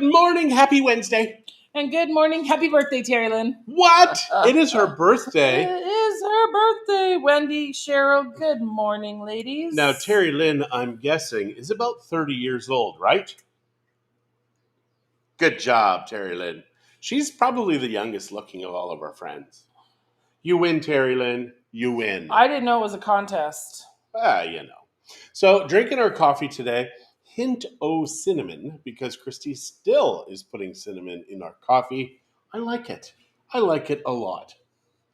Good morning. Happy Wednesday. And good morning. Happy birthday, Terry Lynn. What? It is her birthday. It is her birthday, Wendy, Cheryl. Good morning, ladies. Now, Terry Lynn, I'm guessing, is about 30 years old, right? Good job, Terry Lynn. She's probably the youngest looking of all of our friends. You win, Terry Lynn. You win. I didn't know it was a contest. So, drinking our coffee today, hint o' cinnamon, because Christy still is putting cinnamon in our coffee. I like it. I like it a lot.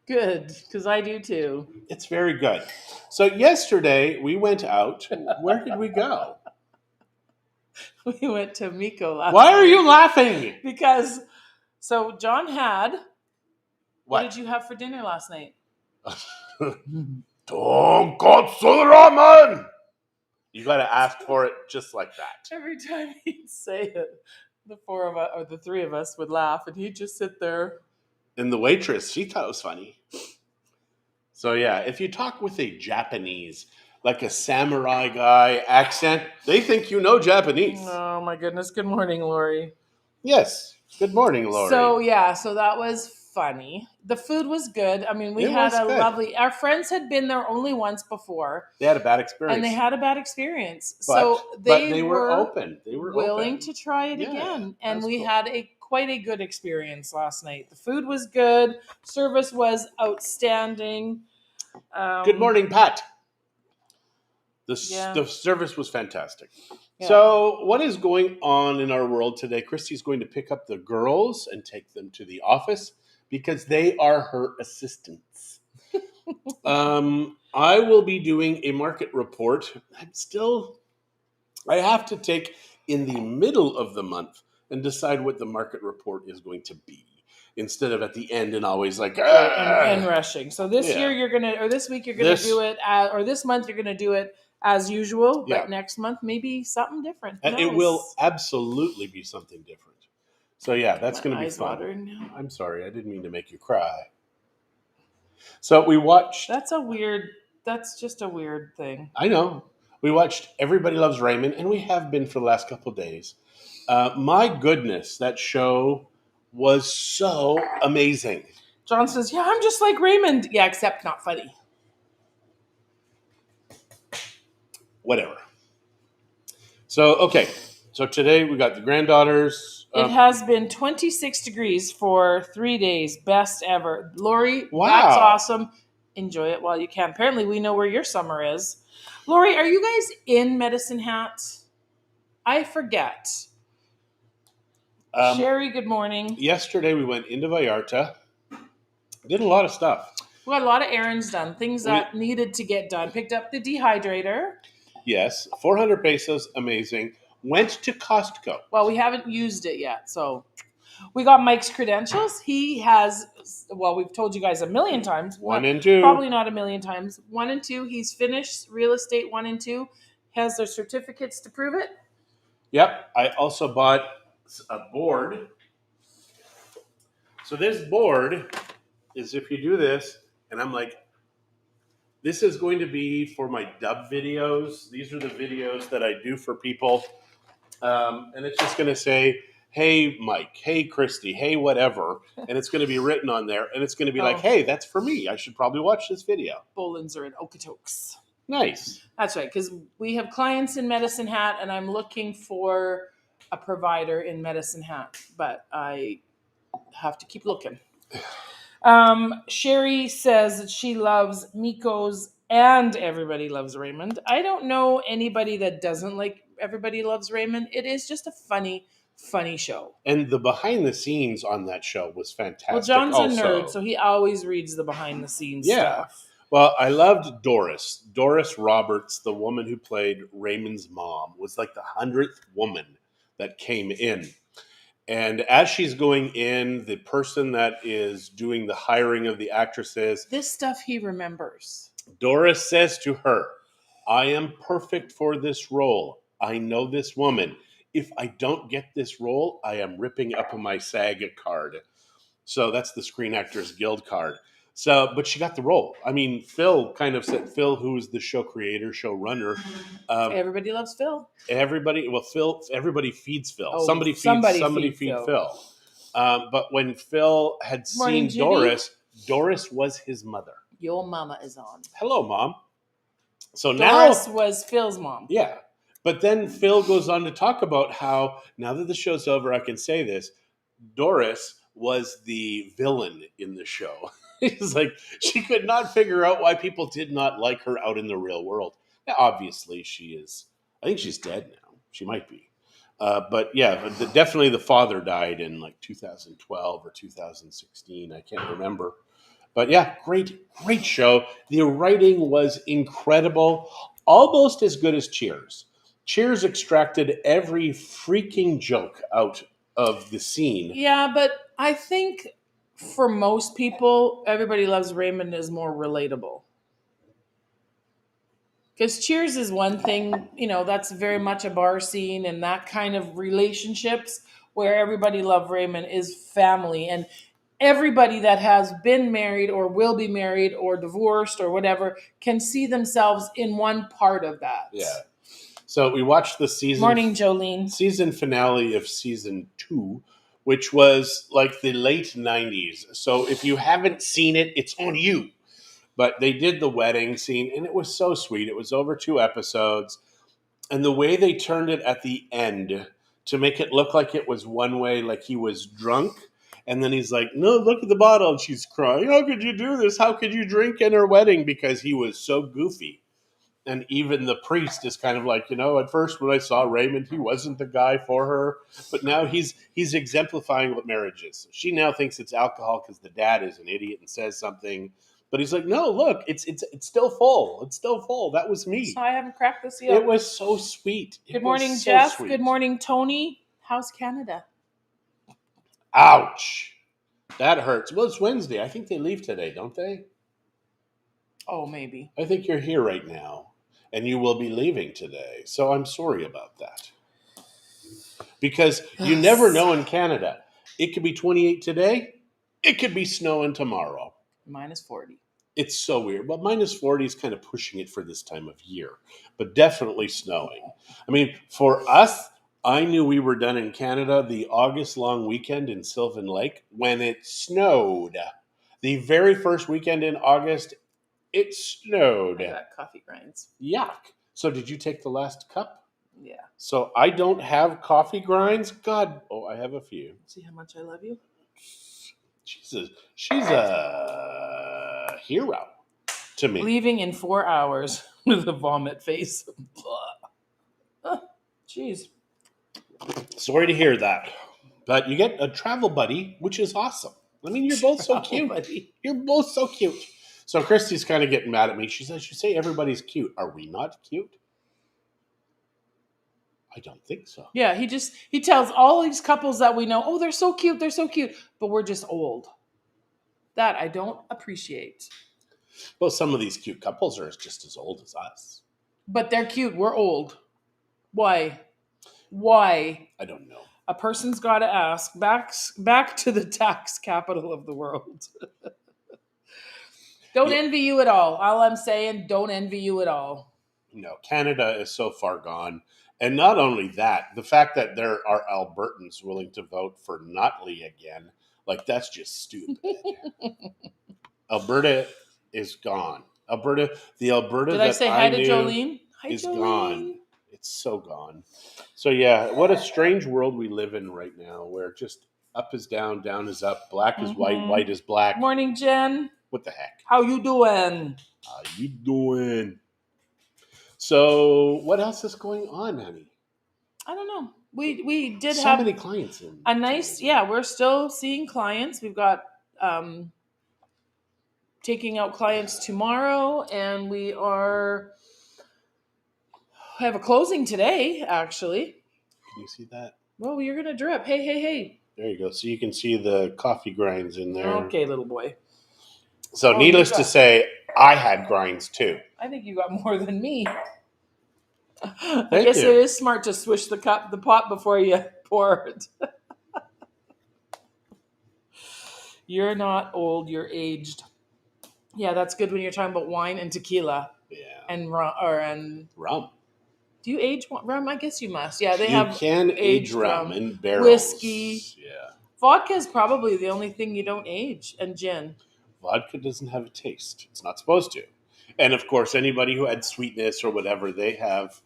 Good, because I do too. It's very good. So yesterday we went out. Where did we go? We went to Miko last Why night. are you laughing? Because, John had... What did you have for dinner last night? Tonkatsu ramen! You got to ask for it just like that. Every time he'd say it, the four of us, or the three of us would laugh, and he'd just sit there. And the waitress, she thought it was funny. So yeah, if you talk with a Japanese, like a samurai guy accent, they think you know Japanese. Oh my goodness. Good morning, Lori. Yes. Good morning, Lori. So that was funny. The food was good. I mean, we had a lovely... Our friends had been there only once before. They had a bad experience. And they had a bad experience. But they were open. They were willing to try it again. And we had quite a good experience last night. The food was good. Service was outstanding. Good morning, Pat. The service was fantastic. Yeah. So what is going on in our world today? Christy's going to pick up the girls and take them to the office because they are her assistants. I will be doing a market report. I have to take in the middle of the month and decide what the market report is going to be, instead of at the end and always like and rushing. So this year this week you're gonna do it, or this month you're gonna do it as usual. But next month maybe something different. And it will absolutely be something different. So yeah, that's going to be fun. I'm sorry, I didn't mean to make you cry. So we watched. That's just a weird thing. I know. We watched Everybody Loves Raymond, and we have been for the last couple of days. My goodness, that show was so amazing. John says, "Yeah, I'm just like Raymond." Yeah, except not funny. Whatever. So today we got the granddaughters. It has been 26 degrees for 3 days. Best ever. Lori, wow. That's awesome. Enjoy it while you can. Apparently, we know where your summer is. Lori, are you guys in Medicine Hat? I forget. Sherry, good morning. Yesterday we went into Vallarta. Did a lot of stuff. We got a lot of errands done. Things that needed to get done. Picked up the dehydrator. Yes. 400 pesos. Amazing. Went to Costco. Well, we haven't used it yet. So we got Mike's credentials. He has, we've told you guys a million times. 1 and 2. Probably not a million times. 1 and 2. He's finished real estate 1 and 2. Has their certificates to prove it. Yep. I also bought a board. So this board is, if you do this, and I'm like, this is going to be for my dub videos. These are the videos that I do for people. And it's just going to say, hey, Mike, hey, Christy, hey, whatever. And it's going to be written on there. And it's going to be like, hey, that's for me. I should probably watch this video. Bolins are in Okotoks. Nice. That's right. Because we have clients in Medicine Hat, and I'm looking for a provider in Medicine Hat. But I have to keep looking. Sherry says that she loves Miko's and Everybody Loves Raymond. I don't know anybody that doesn't like Everybody Loves Raymond. It is just a funny show. And the behind the scenes on that show was fantastic. Well, John's a nerd, so he always reads the behind the scenes stuff. Well, I loved Doris. Doris Roberts, the woman who played Raymond's mom, was like the 100th woman that came in. And as she's going in, the person that is doing the hiring of the actresses... This stuff he remembers. Doris says to her, I am perfect for this role. I know this woman. If I don't get this role, I am ripping up my SAG card. So that's the Screen Actors Guild card. So, but she got the role. I mean, Phil kind of said, Phil, who is the show creator, showrunner, Everybody loves Phil. everybody feeds Phil. Oh, Somebody feed Phil. But when Phil had Morning, seen Judy. Doris was his mother. Your mama is on. Hello, Mom. So Doris now, was Phil's mom. yeah. But then Phil goes on to talk about how, now that the show's over, I can say this, Doris was the villain in the show. He's like, she could not figure out why people did not like her out in the real world. Now, obviously, she is, I think she's dead now. She might be. But yeah, definitely the father died in like 2012 or 2016. I can't remember. But yeah, great show. The writing was incredible, almost as good as Cheers. Cheers extracted every freaking joke out of the scene. Yeah, but I think for most people, Everybody Loves Raymond is more relatable. Because Cheers is one thing, that's very much a bar scene and that kind of relationships where Everybody Love Raymond is family. And everybody that has been married or will be married or divorced or whatever can see themselves in one part of that. Yeah. So we watched the Morning, Jolene. season finale of season 2, which was like the late 90s. So if you haven't seen it, it's on you. But they did the wedding scene, and it was so sweet. It was over 2 episodes. And the way they turned it at the end to make it look like it was one way, like he was drunk. And then he's like, no, look at the bottle. And she's crying. How could you do this? How could you drink in her wedding? Because he was so goofy. And even the priest is kind of like, at first when I saw Raymond, he wasn't the guy for her. But now he's exemplifying what marriage is. She now thinks it's alcohol because the dad is an idiot and says something. But he's like, no, look, it's still full. It's still full. That was me. So I haven't cracked this yet. It was so sweet. Good morning, Jeff. Good morning, Tony. How's Canada? Ouch. That hurts. Well, it's Wednesday. I think they leave today, don't they? Oh, maybe. I think you're here right now, and you will be leaving today. So I'm sorry about that. Because you never know in Canada. It could be 28 today. It could be snowing tomorrow. Minus 40. It's so weird. Well, minus 40 is kind of pushing it for this time of year, but definitely snowing. I mean, for us, I knew we were done in Canada the August long weekend in Sylvan Lake when it snowed. The very first weekend in August, it snowed. I got coffee grinds. Yuck. So did you take the last cup? Yeah. So I don't have coffee grinds? God, I have a few. See how much I love you? She's a hero to me. Leaving in 4 hours with a vomit face. Jeez. Sorry to hear that. But you get a travel buddy, which is awesome. I mean, you're both so cute. Buddy. You're both so cute. So Christy's kind of getting mad at me. She says, you say everybody's cute. Are we not cute? I don't think so. Yeah, he tells all these couples that we know, oh, they're so cute, but we're just old. That I don't appreciate. Well, some of these cute couples are just as old as us. But they're cute. We're old. Why? Why? I don't know. A person's got to ask. Back to the tax capital of the world. Don't envy you at all. All I'm saying, don't envy you at all. No, Canada is so far gone. And not only that, the fact that there are Albertans willing to vote for Notley again, like that's just stupid. Alberta is gone. The Alberta Did that I say I hi to knew Jolene? Hi, is Jolene. gone. It's so gone. So yeah, what a strange world we live in right now, where just up is down, down is up, black is white, white is black. Morning, Jen. What the heck? How you doing? How you doing? So what else is going on, honey? I don't know. We did so have many clients in a nice, we're still seeing clients. We've got taking out clients tomorrow, and we have a closing today, actually. Can you see that? Well, you're gonna drip. Hey. There you go. So you can see the coffee grinds in there. Okay, little boy. So needless to say, I had grinds too. I think you got more than me. I Thank guess you. it is smart to swish the pot before you pour it. You're not old, you're aged. Yeah, that's good when you're talking about wine and tequila Yeah. and rum. Rum. Do you age rum? I guess you must. Yeah, they You have can age aged rum rum, in whiskey. barrels. Yeah. Vodka is probably the only thing you don't age, and gin. Vodka doesn't have a taste. It's not supposed to. And of course, anybody who had sweetness or whatever, they have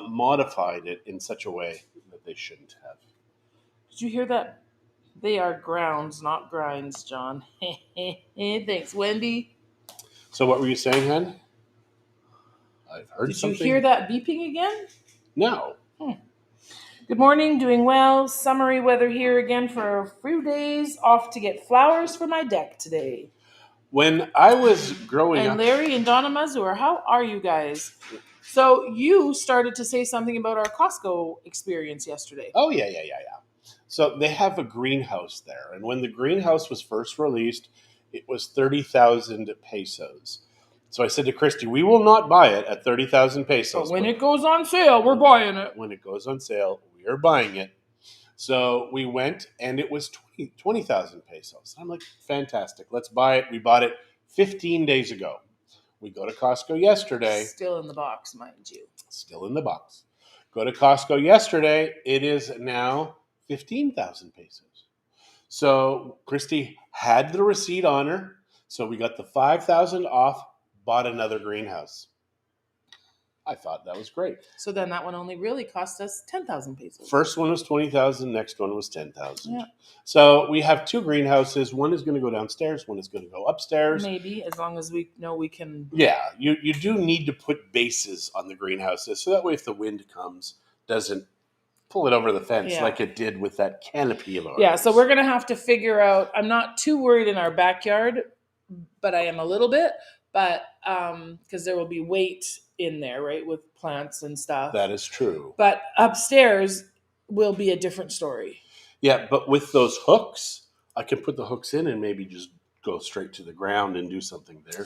modified it in such a way that they shouldn't have. Did you hear that? They are grounds, not grinds, John. Thanks, Wendy. So, what were you saying, Hen? I've heard Did you hear something. that beeping again? No. Good morning, doing well. Summery weather here again for a few days. Off to get flowers for my deck today. When I was growing And up, Larry and Donna Mazur, how are you guys? So you started to say something about our Costco experience yesterday. oh yeah. So they have a greenhouse there, and when the greenhouse was first released, it was 30,000 pesos. So I said to Christy, "We will not buy it at 30,000 pesos, But when but it goes on sale, we're buying it. when it goes on sale, we are buying it." So we went, and it was 20,000 pesos. I'm like, "Fantastic, let's buy it." We bought it 15 days ago. We go to Costco yesterday. Still in the box, mind you. Still in the box. Go to Costco yesterday. It is now 15,000 pesos. So Christy had the receipt on her. So we got the 5,000 off, bought another greenhouse. I thought that was great. So then that one only really cost us 10,000 pesos. First one was 20,000, next one was 10,000. Yeah. So we have two greenhouses. One is going to go downstairs, one is going to go upstairs. Maybe, as long as we know we can. Yeah, you do need to put bases on the greenhouses so that way if the wind comes, doesn't pull it over the fence Yeah. like it did with that canopy of ours. Yeah, so we're going to have to figure out. I'm not too worried in our backyard, but I am a little bit. But because there will be weight in there, right, with plants and stuff. That is true. But upstairs will be a different story. Yeah, but with those hooks, I can put the hooks in and maybe just go straight to the ground and do something there.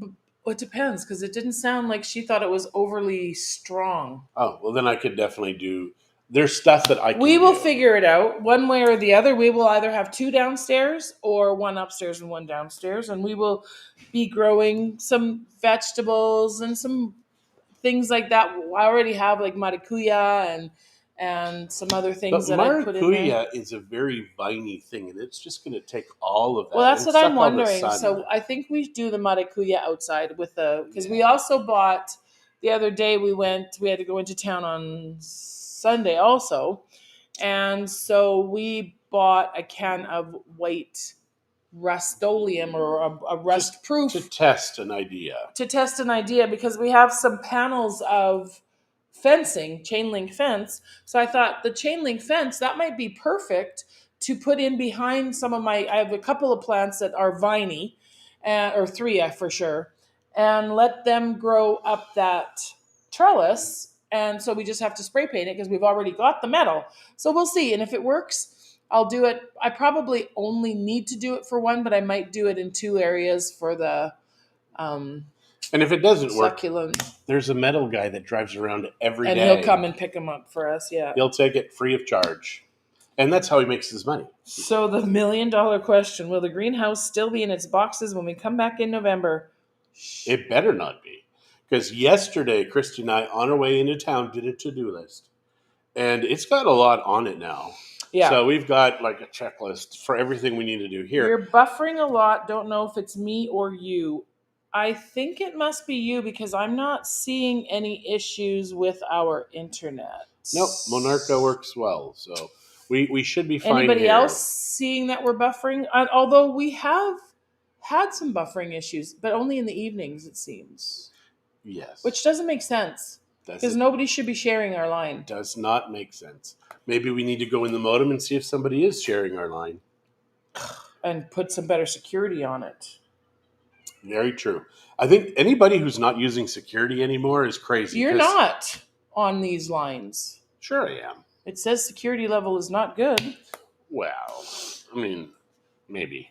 Well, it depends, because it didn't sound like she thought it was overly strong. Oh, well, then I could definitely do. There's stuff that I can We will do. figure it out one way or the other. We will either have two downstairs or one upstairs and one downstairs, and we will be growing some vegetables and some things like that. I already have like maracuya and some other But things that I put in there. maracuya is a very viney thing, and it's just going to take all of that. Well, that's and what I'm suck all the wondering. sun. So I think we do the maracuya outside with because we also bought the other day. We had to go into town on Sunday also, and so we bought a can of white Rust-Oleum or a rust-proof to test an idea. Because we have some panels of fencing, chain link fence. So I thought the chain link fence, that might be perfect to put in behind some of I have a couple of plants that are viney, or three for sure, and let them grow up that trellis. And so we just have to spray paint it because we've already got the metal. So we'll see. And if it works, I'll do it. I probably only need to do it for one, but I might do it in two areas for the And if it doesn't succulent. work, there's a metal guy that drives around every And day. he'll come and pick them up for us, yeah. He'll take it free of charge. And that's how he makes his money. So the $1 million question, will the greenhouse still be in its boxes when we come back in November? It better not be. Because yesterday, Christy and I, on our way into town, did a to-do list. And it's got a lot on it now. Yeah. So we've got like a checklist for everything we need to do here. You're buffering a lot. Don't know if it's me or you. I think it must be you because I'm not seeing any issues with our internet. Nope, Monarca works well. So we should be fine. Anybody here. else seeing that we're buffering? Although we have had some buffering issues, but only in the evenings, it seems. Yes. Which doesn't make sense. Because nobody should be sharing our line. Does not make sense. Maybe we need to go in the modem and see if somebody is sharing our line. And put some better security on it. Very true. I think anybody who's not using security anymore is crazy. You're not on these lines. Sure I am. It says security level is not good. Well, I mean, maybe.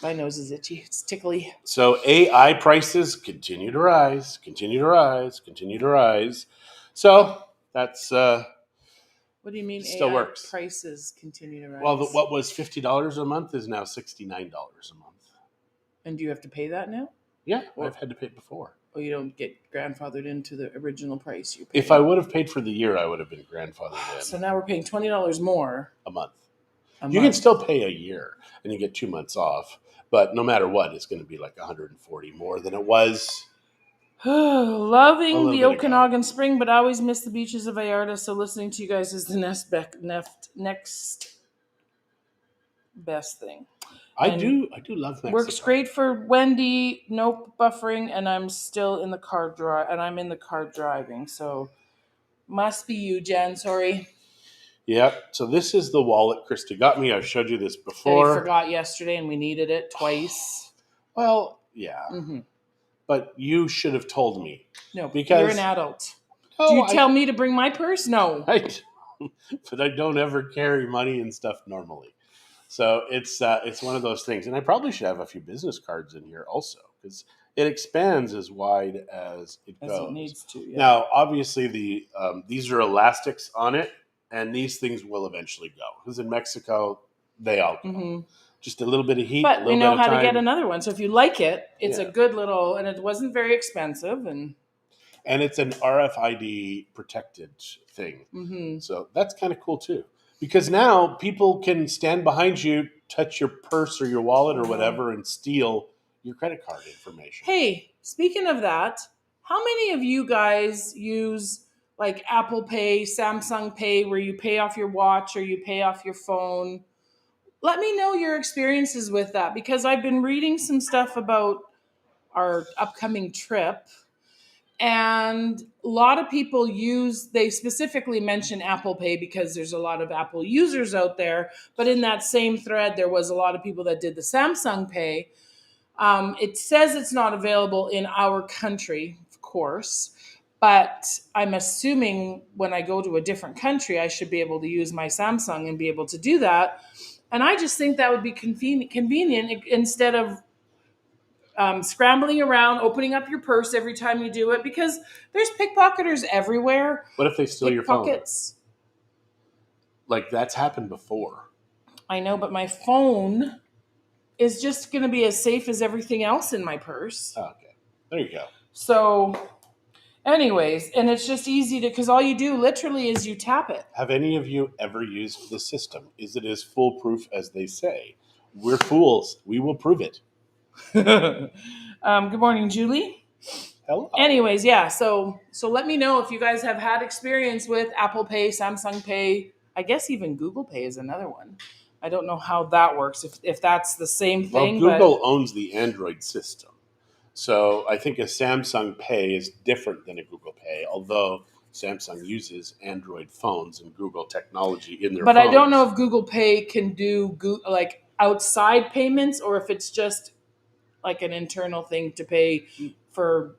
My nose is itchy. It's tickly. So AI prices continue to rise, continue to rise, continue to rise. So that's What do you mean It still AI works. prices continue to rise? Well, what was $50 a month is now $69 a month. And do you have to pay that now? Yeah, I've had to pay it before. Oh, you don't get grandfathered into the original price you paid. If I would have paid for the year, I would have been grandfathered in. So now we're paying $20 more a month. a You month. can still pay a year and you get 2 months off, but no matter what, it's going to be like $140 more than it was. Loving the bit ago. Okanagan spring, but I always miss the beaches of Vallarta. So listening to you guys is the next best thing. I do love Mexico. Works great for Wendy. No buffering, and I'm still in the car driving. So must be you, Jen. Sorry. Yep. So this is the wallet Christy got me. I showed you this That before. I forgot yesterday, and we needed it twice. Well, yeah. Mm-hmm. But you should have told me. No, because you're an adult. No, Do you tell me to bring my purse? No. But I don't ever carry money and stuff normally. So it's one of those things. And I probably should have a few business cards in here also, because it expands as wide as it goes. As it needs to, yeah. Now, obviously, these are elastics on it, and these things will eventually go. Because in Mexico, they all go. Mm-hmm. Just a little bit of heat. But we know how to get another one. So if you like it, it's a good little, and it wasn't very expensive. And it's an RFID protected thing. Mm-hmm. So that's kind of cool too. Because now people can stand behind you, touch your purse or your wallet or whatever, and steal your credit card information. Hey, speaking of that, how many of you guys use like Apple Pay, Samsung Pay, where you pay off your watch or you pay off your phone? Let me know your experiences with that, because I've been reading some stuff about our upcoming trip. And a lot of people they specifically mention Apple Pay because there's a lot of Apple users out there. But in that same thread, there was a lot of people that did the Samsung Pay. It says it's not available in our country, of course. But I'm assuming when I go to a different country, I should be able to use my Samsung and be able to do that. And I just think that would be convenient instead of scrambling around, opening up your purse every time you do it, because there's pickpocketers everywhere. What if they steal your phone? Pickpockets. Like, that's happened before. I know, but my phone is just going to be as safe as everything else in my purse. Oh, okay. There you go. So, anyways, and it's just easy because all you do literally is you tap it. Have any of you ever used the system? Is it as foolproof as they say? We're fools. We will prove it. Good morning, Julie. Hello. Anyways, yeah. So let me know if you guys have had experience with Apple Pay, Samsung Pay. I guess even Google Pay is another one. I don't know how that works. If that's the same thing. Well, Google owns the Android system, so I think a Samsung Pay is different than a Google Pay. Although Samsung uses Android phones and Google technology in their. But phones. I don't know if Google Pay can do like outside payments, or if it's just like an internal thing to pay for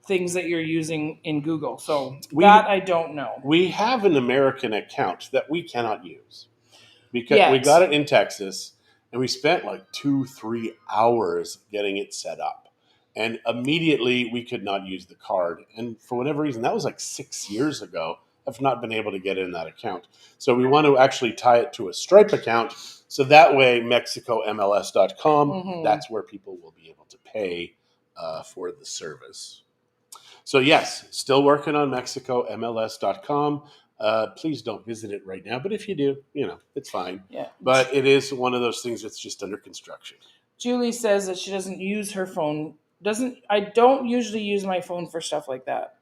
things that you're using in Google. So I don't know. We have an American account that we cannot use because we got it in Texas and we spent like 2-3 hours getting it set up. And immediately we could not use the card. And for whatever reason, that was like 6 years ago. I've not been able to get in that account. So we want to actually tie it to a Stripe account. So that way, MexicoMLS.com, that's where people will be able to pay for the service. So yes, still working on MexicoMLS.com. Please don't visit it right now. But if you do, it's fine. Yeah. But it is one of those things that's just under construction. Julie says that she doesn't use her phone. I don't usually use my phone for stuff like that.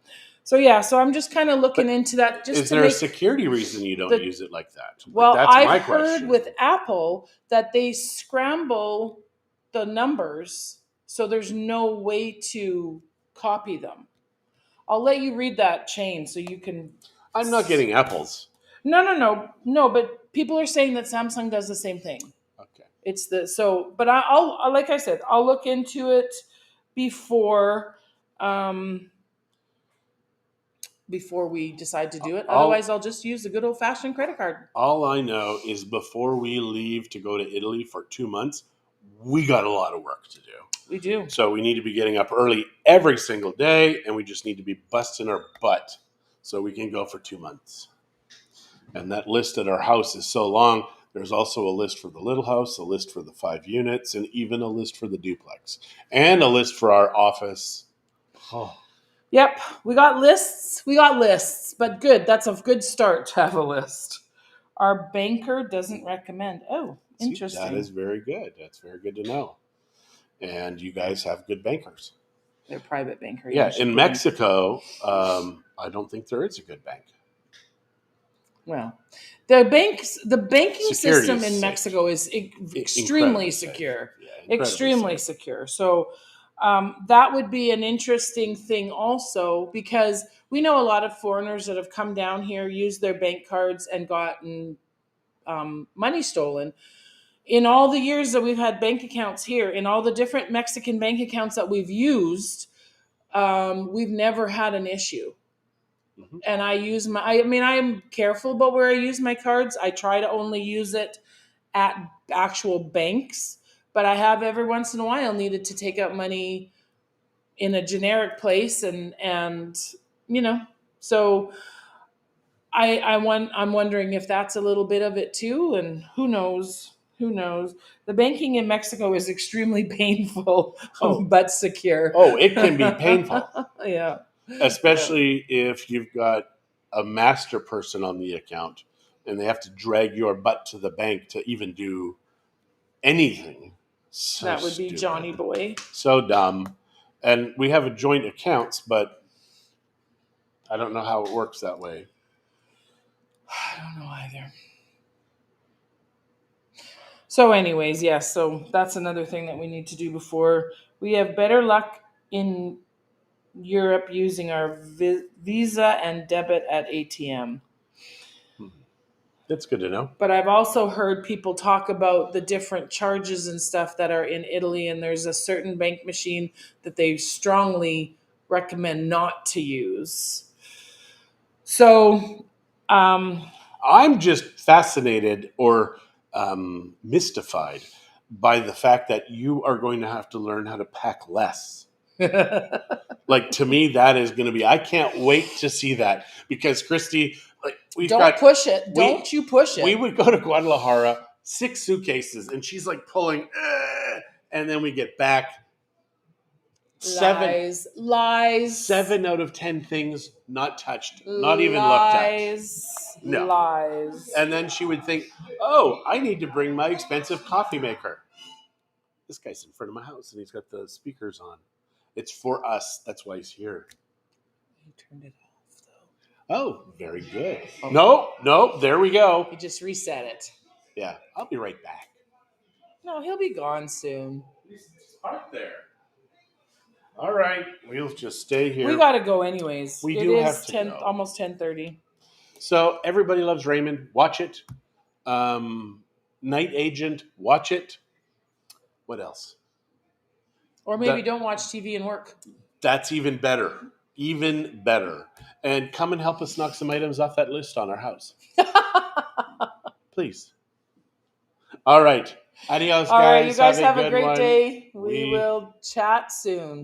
So yeah, so I'm just kind of looking into that. Is there a security reason you don't use it like that? Well, I've heard with Apple that they scramble the numbers, so there's no way to copy them. I'll let you read that chain so you can. I'm not getting apples. No. But people are saying that Samsung does the same thing. Okay. But I'll like I said, I'll look into it before we decide to do it. Otherwise, I'll just use the good old-fashioned credit card. All I know is before we leave to go to Italy for 2 months, we got a lot of work to do. We do. So we need to be getting up early every single day, and we just need to be busting our butt so we can go for 2 months. And that list at our house is so long. There's also a list for the little house, a list for the 5 units, and even a list for the duplex, and a list for our office. Oh. Yep, we got lists. We got lists, but good. That's a good start to have a list. Our banker doesn't recommend. Oh, See, interesting. that is very good. That's very good to know. And you guys have good bankers. They're private banker. Yeah, in Mexico, I don't think there is a good bank. Well, the banking Security system is in safe. Mexico is extremely Incredibly secure. Yeah, Extremely safe. secure. So that would be an interesting thing also, because we know a lot of foreigners that have come down here, used their bank cards, and gotten money stolen. In all the years that we've had bank accounts here, in all the different Mexican bank accounts that we've used, we've never had an issue. Mm-hmm. And I'm careful about where I use my cards. I try to only use it at actual banks, but I have every once in a while needed to take out money in a generic place, and so I'm wondering if that's a little bit of it too, and who knows? Who knows? The banking in Mexico is extremely painful, but secure. Oh, it can be painful. Yeah. Especially if you've got a master person on the account and they have to drag your butt to the bank to even do anything. So that would be stupid. Johnny Boy. So dumb. And we have a joint accounts, but I don't know how it works that way. I don't know either. So anyways, yes, so that's another thing that we need to do before we have better luck in Europe using our Visa and debit at ATM. That's good to know. But I've also heard people talk about the different charges and stuff that are in Italy, and there's a certain bank machine that they strongly recommend not to use. So, I'm just fascinated or mystified by the fact that you are going to have to learn how to pack less. Like, to me, that is going to be, I can't wait to see that, because Christy, like, don't push it. Don't you push it. We would go to Guadalajara, 6 suitcases, and she's like pulling, and then we get back. Lies. 7 out of 10 things not touched, not even looked at. No. Lies. And then she would think, oh, I need to bring my expensive coffee maker. This guy's in front of my house and he's got the speakers on. It's for us. That's why he's here. He turned it off, though. Oh, very good. Oh. No, there we go. He just reset it. Yeah, I'll be right back. No, he'll be gone soon. He's parked there. All right, we'll just stay here. We got to go anyways. We do have to go. Almost 10:30. So, Everybody Loves Raymond. Watch it. Night Agent. Watch it. What else? Or maybe don't watch TV and work. That's even better. Even better. And come and help us knock some items off that list on our house. Please. All right. Adios, guys. All right, you guys have a great one. day. We will chat soon.